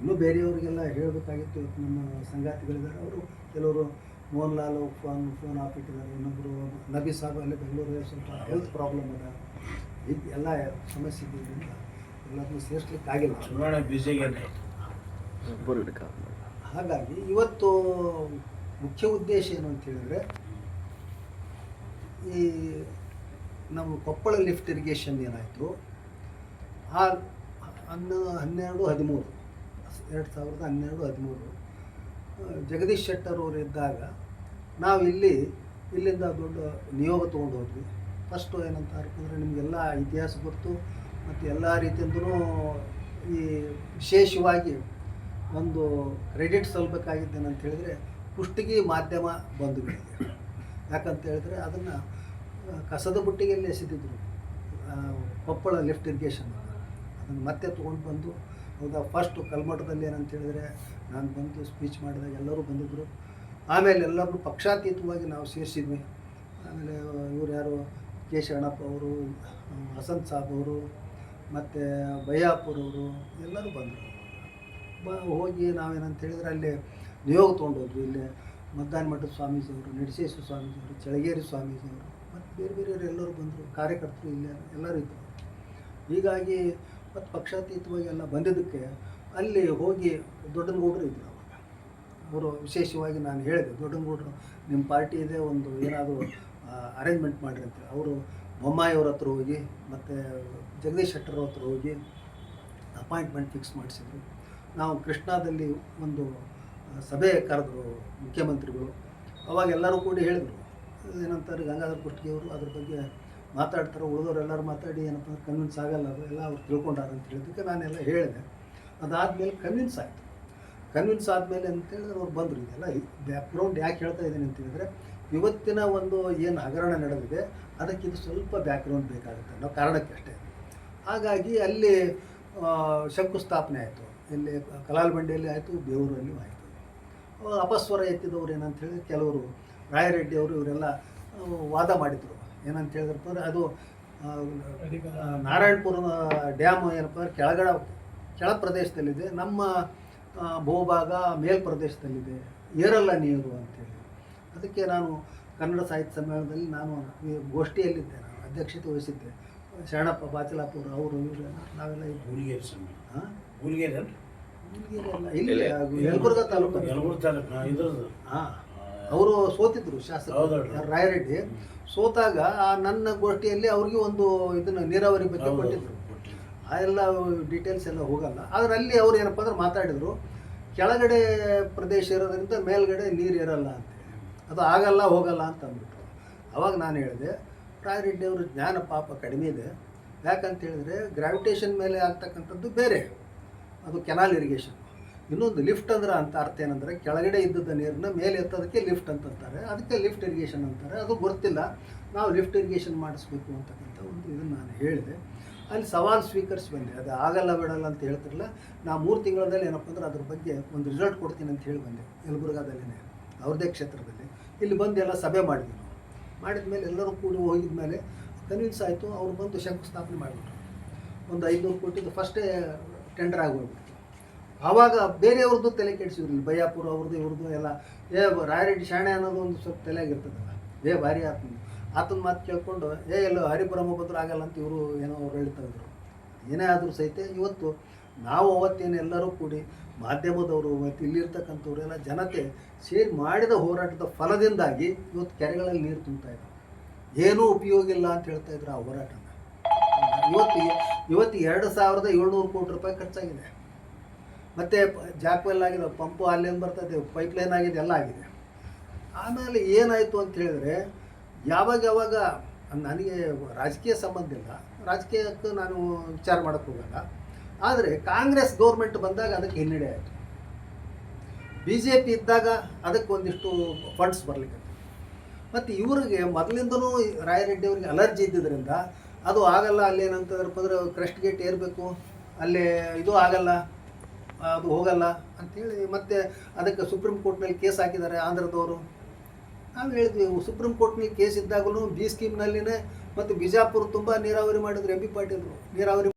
ಇನ್ನೂ ಬೇರೆಯವರಿಗೆಲ್ಲ ಹೇಳಬೇಕಾಗಿತ್ತು. ಇವತ್ತು ನಮ್ಮ ಸಂಗಾತಿಗಳಿದ್ದಾರೆ, ಅವರು ಕೆಲವರು ಮೋಹನ್ ಲಾಲ್ ಫೋನ್ ಹಾಕಿಟ್ಟಿದ್ದಾರೆ, ಇನ್ನೊಬ್ಬರು ನಬಿ ಸಾಬ್ ಅಲ್ಲಿ ಬೆಂಗಳೂರಲ್ಲಿ ಸ್ವಲ್ಪ ಹೆಲ್ತ್ ಪ್ರಾಬ್ಲಮ್ ಅದ, ಎಲ್ಲ ಸಮಸ್ಯೆ ಇದ್ದರಿಂದ ಎಲ್ಲದನ್ನೂ ಸೇರಿಸ್ಲಿಕ್ಕಾಗಿಲ್ಲ, ಚುನಾವಣೆ ಬಿಸಿಗೆ. ಹಾಗಾಗಿ ಇವತ್ತು ಮುಖ್ಯ ಉದ್ದೇಶ ಏನು ಅಂತ ಹೇಳಿದರೆ, ಈ ನಮ್ಮ ಕೊಪ್ಪಳ ಲಿಫ್ಟ್ ಇರಿಗೇಷನ್ ಏನಾಯಿತು ಆ 2012-13 ಜಗದೀಶ್ ಶೆಟ್ಟರ್ ಅವರು ಇದ್ದಾಗ ನಾವು ಇಲ್ಲಿಂದ ದೊಡ್ಡ ನಿಯೋಗ ತೊಗೊಂಡು ಹೋದ್ವಿ. ಫಸ್ಟು ಏನಂತ ಅಂದರೆ, ನಿಮಗೆಲ್ಲ ಇತಿಹಾಸ ಗೊತ್ತು ಮತ್ತು ಎಲ್ಲ ರೀತಿಯಿಂದಲೂ ಈ ವಿಶೇಷವಾಗಿ ಒಂದು ಕ್ರೆಡಿಟ್ ಸಲ್ಲಬೇಕಾಗಿದ್ದೇನಂತ ಹೇಳಿದರೆ ಕುಷ್ಟಗಿ ಮಾಧ್ಯಮ ಬಂಧುಗಳಿಗೆ. ಯಾಕಂತ ಹೇಳಿದ್ರೆ ಅದನ್ನು ಕಸದ ಬುಟ್ಟಿಗೆಲ್ಲಿ ಎಸೆದಿದ್ರು ಕೊಪ್ಪಳ ಲಿಫ್ಟ್ ಇರಿಗೇಷನ್, ಅದನ್ನು ಮತ್ತೆ ತೊಗೊಂಡು ಬಂದು ಹೌದಾ ಫಸ್ಟು ಕಲ್ಮಠದಲ್ಲಿ ಏನಂತ ಹೇಳಿದರೆ ನಾನು ಬಂದು ಸ್ಪೀಚ್ ಮಾಡಿದಾಗ ಎಲ್ಲರೂ ಬಂದಿದ್ದರು. ಆಮೇಲೆ ಎಲ್ಲರೂ ಪಕ್ಷಾತೀತವಾಗಿ ನಾವು ಸೇರಿಸಿದ್ವಿ. ಆಮೇಲೆ ಇವರು ಯಾರು ಕೆ ಶರಣಪ್ಪ ಅವರು, ಹಸನ್ ಸಾಬ್ ಅವರು ಮತ್ತು ಬಯ್ಯಾಪುರವರು ಎಲ್ಲರೂ ಬಂದರು. ಹೋಗಿ ನಾವೇನಂತ ಹೇಳಿದ್ರೆ ಅಲ್ಲಿ ನಿಯೋಗ ತೊಗೊಂಡೋದ್ವಿ. ಇಲ್ಲಿ ಮದ್ದಾನ ಮಠದ ಸ್ವಾಮೀಜಿಯವರು, ನಿಡಸೇಶ್ವರ ಸ್ವಾಮೀಜಿಯವರು, ಚಳಗೇರಿ ಸ್ವಾಮೀಜಿಯವರು ಮತ್ತು ಬೇರೆ ಬೇರೆಯವರು ಎಲ್ಲರೂ ಬಂದರು, ಕಾರ್ಯಕರ್ತರು ಇಲ್ಲೇ ಎಲ್ಲರೂ ಇದ್ದರು. ಹೀಗಾಗಿ ಮತ್ತು ಪಕ್ಷಾತೀತವಾಗಿ ಎಲ್ಲ ಬಂದಿದ್ದಕ್ಕೆ ಅಲ್ಲಿ ಹೋಗಿ ದೊಡ್ಡನಗೌಡರು ಇದ್ದರು. ಅವಾಗ ಅವರು ವಿಶೇಷವಾಗಿ ನಾನು ಹೇಳಿದೆ, ದೊಡ್ಡನಗೌಡರು ನಿಮ್ಮ ಪಾರ್ಟಿ ಇದೆ, ಒಂದು ಏನಾದರೂ ಅರೇಂಜ್ಮೆಂಟ್ ಮಾಡಿರಿ ಅಂತ. ಅವರು ಬೊಮ್ಮಾಯಿಯವ್ರ ಹತ್ರ ಹೋಗಿ ಮತ್ತು ಜಗದೀಶ್ ಶೆಟ್ಟರ್ ಹತ್ರ ಹೋಗಿ ಅಪಾಯಿಂಟ್ಮೆಂಟ್ ಫಿಕ್ಸ್ ಮಾಡಿಸಿದ್ರು. ನಾವು ಕೃಷ್ಣಾದಲ್ಲಿ ಒಂದು ಸಭೆ ಕರೆದ್ರು ಮುಖ್ಯಮಂತ್ರಿಗಳು. ಅವಾಗ ಎಲ್ಲರೂ ಕೂಡಿ ಹೇಳಿದರು, ಏನಂತಾರೆ ಗಂಗಾಧರ ಕುಷ್ಟಗಿಯವರು ಅದ್ರ ಬಗ್ಗೆ ಮಾತಾಡ್ತಾರೆ, ಉಳಿದವರೆಲ್ಲರೂ ಮಾತಾಡಿ ಏನಪ್ಪ ಅಂದ್ರೆ ಕನ್ವಿನ್ಸ್ ಆಗಲ್ಲ, ಅದು ಎಲ್ಲ ಅವ್ರು ತಿಳ್ಕೊಂಡಾರ ಅಂತ ಹೇಳಿದ್ದಕ್ಕೆ ನಾನೆಲ್ಲ ಹೇಳಿದೆ. ಅದಾದಮೇಲೆ ಕನ್ವಿನ್ಸ್ ಆಯಿತು. ಕನ್ವಿನ್ಸ್ ಆದಮೇಲೆ ಅಂತೇಳಿದ್ರೆ ಅವ್ರು ಬಂದರು. ಇದೆಲ್ಲ ಬ್ಯಾಕ್ಗ್ರೌಂಡ್ ಯಾಕೆ ಹೇಳ್ತಾ ಇದ್ದೀನಿ ಅಂತ ಹೇಳಿದರೆ, ಇವತ್ತಿನ ಒಂದು ಏನು ಹಗರಣ ನಡೆದಿದೆ ಅದಕ್ಕೆ ಇದು ಸ್ವಲ್ಪ ಬ್ಯಾಕ್ಗ್ರೌಂಡ್ ಬೇಕಾಗುತ್ತೆ ಅನ್ನೋ ಕಾರಣಕ್ಕೆ ಅಷ್ಟೇ. ಹಾಗಾಗಿ ಅಲ್ಲಿ ಶಂಕುಸ್ಥಾಪನೆ ಆಯಿತು. ಇಲ್ಲಿ ಕಲಾಲಬಂಡಿಯಲ್ಲಿ ಆಯಿತು, ಬೇವೂರಲ್ಲಿ ಆಯಿತು. ಅಪಸ್ವರ ಎತ್ತಿದವರು ಏನಂತ ಹೇಳಿದ್ರೆ ಕೆಲವರು ರಾಯರೆಡ್ಡಿ ಅವರು ಇವರೆಲ್ಲ ವಾದ ಮಾಡಿದರು. ಏನಂತ ಹೇಳಿದ್ರಪ್ಪ ಅಂದರೆ, ಅದು ನಾರಾಯಣಪುರ ಡ್ಯಾಮ್ ಏನಪ್ಪ ಅಂದರೆ ಕೆಳ ಪ್ರದೇಶದಲ್ಲಿದೆ, ನಮ್ಮ ಭೂಭಾಗ ಮೇಲ್ ಪ್ರದೇಶದಲ್ಲಿದೆ, ಏರಲ್ಲ ನೀರು ಅಂತೇಳಿ. ಅದಕ್ಕೆ ನಾನು ಕನ್ನಡ ಸಾಹಿತ್ಯ ಸಮ್ಮೇಳನದಲ್ಲಿ ನಾನು ಗೋಷ್ಠಿಯಲ್ಲಿದ್ದೆ, ನಾನು ಅಧ್ಯಕ್ಷತೆ ವಹಿಸಿದ್ದೆ. ಶರಣಪ್ಪ ಬಾಚಲಾಪುರ ಅವರು ಇವರು ನಾವೆಲ್ಲ ಹುಲಿಗೇರಿ ಸಮ್ಮೇಳನ. ಹಾಂ, ಹುಲಿಗೇರಿ ಅಲ್ಲ, ಇಲ್ಲಿ ಯಲಬುರ್ಗಾ ತಾಲೂಕು. ಹಾಂ, ಅವರು ಸೋತಿದ್ರು ಶಾಸಕರು ರಾಯರೆಡ್ಡಿ. ಸೋತಾಗ ನನ್ನ ಗೋಷ್ಠಿಯಲ್ಲಿ ಅವ್ರಿಗೆ ಒಂದು ಇದನ್ನು ನೀರಾವರಿ ಬಗ್ಗೆ ಕೊಟ್ಟಿದ್ರು. ಆ ಎಲ್ಲ ಡೀಟೇಲ್ಸ್ ಎಲ್ಲ ಹೋಗಲ್ಲ. ಆದರೆ ಅಲ್ಲಿ ಅವ್ರು ಏನಪ್ಪ ಅಂದ್ರೆ ಮಾತಾಡಿದರು, ಕೆಳಗಡೆ ಪ್ರದೇಶ ಇರೋದ್ರಿಂದ ಮೇಲ್ಗಡೆ ನೀರು ಇರಲ್ಲ ಅಂತೇಳಿ, ಅದು ಆಗಲ್ಲ ಹೋಗಲ್ಲ ಅಂತ ಅಂದ್ಬಿಟ್ರು. ಅವಾಗ ನಾನು ಹೇಳಿದೆ, ರಾಯರೆಡ್ಡಿ ಅವರು ಜ್ಞಾನ ಪಾಪ ಕಡಿಮೆ ಇದೆ. ಯಾಕಂತ ಹೇಳಿದ್ರೆ ಗ್ರಾವಿಟೇಷನ್ ಮೇಲೆ ಆಗ್ತಕ್ಕಂಥದ್ದು ಬೇರೆ, ಅದು ಕೆನಾಲ್ ಇರಿಗೇಷನ್. ಇನ್ನೊಂದು ಲಿಫ್ಟ್ ಅಂದ್ರೆ ಅಂತ ಅರ್ಥ ಏನಂದರೆ, ಕೆಳಗಡೆ ಇದ್ದದ ನೀರನ್ನ ಮೇಲೆ ಎತ್ತೋದಕ್ಕೆ ಲಿಫ್ಟ್ ಅಂತಂತಾರೆ, ಅದಕ್ಕೆ ಲಿಫ್ಟ್ ಇರಿಗೇಷನ್ ಅಂತಾರೆ. ಅದು ಗೊತ್ತಿಲ್ಲ, ನಾವು ಲಿಫ್ಟ್ ಇರಿಗೇಷನ್ ಮಾಡಿಸ್ಬೇಕು ಅಂತಕ್ಕಂಥ ಒಂದು ಇದನ್ನು ನಾನು ಹೇಳಿದೆ. ಅಲ್ಲಿ ಸವಾಲು ಸ್ವೀಕರಿಸಿ ಬಂದೆ. ಅದು ಆಗಲ್ಲ ಬಿಡಲ್ಲ ಅಂತ ಹೇಳ್ತಿರಲ್ಲ, ನಾ 3 ತಿಂಗಳಲ್ಲಿ ಏನಪ್ಪ ಅಂದ್ರೆ ಅದ್ರ ಬಗ್ಗೆ ಒಂದು ರಿಸಲ್ಟ್ ಕೊಡ್ತೀನಿ ಅಂತ ಹೇಳಿ ಬಂದೆ. ಯಲಬುರ್ಗಾದಲ್ಲೇ ಅವ್ರದ್ದೇ ಕ್ಷೇತ್ರದಲ್ಲಿ. ಇಲ್ಲಿ ಬಂದು ಎಲ್ಲ ಸಭೆ ಮಾಡಿದ್ವಿ. ನಾವು ಮಾಡಿದ ಮೇಲೆ ಎಲ್ಲರೂ ಕೂಡಿ ಹೋಗಿದ ಮೇಲೆ ಕನ್ವಿನ್ಸ್ ಆಯಿತು. ಅವ್ರು ಬಂದು ಶಂಕುಸ್ಥಾಪನೆ ಮಾಡಿಬಿಟ್ರು. ಒಂದು 500 ಕೋಟಿದು ಫಸ್ಟೇ ಟೆಂಡರ್ ಆಗಿ ಹೋಗ್ಬಿಡ್ತು. ಆವಾಗ ಬೇರೆಯವ್ರದ್ದು ತಲೆ ಕೆಡಿಸಿದ್ರು, ಬಯ್ಯಾಪುರ ಅವ್ರದ್ದು ಇವ್ರದ್ದು ಎಲ್ಲ. ರಾಯರೆಡ್ಡಿ ಶಾಣೆ ಅನ್ನೋದು ಒಂದು ಸ್ವಲ್ಪ ತಲೆಯಾಗಿರ್ತದಲ್ಲ, ಭಾರಿ ಆತನ ಮಾತು ಕೇಳ್ಕೊಂಡು ಎಲ್ಲೋ ಹರಿಬ್ರಹ್ಮ ಬಂದರೂ ಆಗಲ್ಲ ಅಂತ ಇವರು ಏನೋ ಅವ್ರು ಹೇಳ್ತಾ ಇದ್ರು. ಏನೇ ಆದರೂ ಸಹಿತ ಇವತ್ತು ನಾವು ಅವತ್ತೇನು ಎಲ್ಲರೂ ಕೂಡಿ ಮಾಧ್ಯಮದವರು ಮತ್ತು ಇಲ್ಲಿರ್ತಕ್ಕಂಥವ್ರೆಲ್ಲ ಜನತೆ ಸೇರಿ ಮಾಡಿದ ಹೋರಾಟದ ಫಲದಿಂದಾಗಿ ಇವತ್ತು ಕೆರೆಗಳಲ್ಲಿ ನೀರು ತುಂಬ್ತಾ ಇದ್ದಾರೆ. ಏನೂ ಉಪಯೋಗ ಇಲ್ಲ ಅಂತ ಹೇಳ್ತಾ ಇದ್ರು ಆ ಹೋರಾಟನ. ಇವತ್ತು 2700 ಕೋಟಿ ರೂಪಾಯಿ ಖರ್ಚಾಗಿದೆ. ಮತ್ತು ಜಾಕ್ವೆಲ್ ಆಗಿದೆ, ಪಂಪು ಅಲ್ಲೇನು ಬರ್ತದೆ, ಪೈಪ್ಲೈನ್ ಆಗಿದೆ, ಎಲ್ಲ ಆಗಿದೆ. ಆಮೇಲೆ ಏನಾಯಿತು ಅಂತ ಹೇಳಿದ್ರೆ, ಯಾವಾಗ ನನಗೆ ರಾಜಕೀಯ ಸಂಬಂಧ ಇಲ್ಲ, ರಾಜಕೀಯಕ್ಕೆ ನಾನು ವಿಚಾರ ಮಾಡೋಕ್ಕೆ ಹೋಗಲ್ಲ. ಆದರೆ ಕಾಂಗ್ರೆಸ್ ಗೌರ್ಮೆಂಟ್ ಬಂದಾಗ ಅದಕ್ಕೆ ಹಿನ್ನಡೆ ಆಯಿತು. BJP ಇದ್ದಾಗ ಅದಕ್ಕೆ ಒಂದಿಷ್ಟು ಫಂಡ್ಸ್ ಬರಲಿಕ್ಕೆ. ಮತ್ತು ಇವ್ರಿಗೆ ಮೊದಲಿಂದನೂ ರಾಯರೆಡ್ಡಿ ಅವ್ರಿಗೆ ಅಲರ್ಜಿ ಇದ್ದಿದ್ದರಿಂದ ಅದು ಆಗಲ್ಲ, ಅಲ್ಲೇನಂತಂದ್ರಪ್ಪ ಅಂದ್ರೆ ಕ್ರಸ್ಟ್ ಗೇಟ್ ಏರಬೇಕು, ಅಲ್ಲೇ ಇದು ಆಗಲ್ಲ, ಅದು ಹೋಗಲ್ಲ ಅಂಥೇಳಿ ಮತ್ತೆ ಅದಕ್ಕೆ ಸುಪ್ರೀಂ ಕೋರ್ಟ್ನಲ್ಲಿ ಕೇಸ್ ಹಾಕಿದ್ದಾರೆ ಆಂಧ್ರದವರು. ನಾವು ಹೇಳಿದ್ವಿ, ಸುಪ್ರೀಂ ಕೋರ್ಟ್ನಲ್ಲಿ ಕೇಸ್ ಇದ್ದಾಗಲೂ B ಸ್ಕೀಮ್ನಲ್ಲಿನೇ ಮತ್ತು ಬಿಜಾಪುರ ತುಂಬ ನೀರಾವರಿ ಮಾಡಿದ್ರು. MP ಪಾಟೀಲ್ರು ನೀರಾವರಿ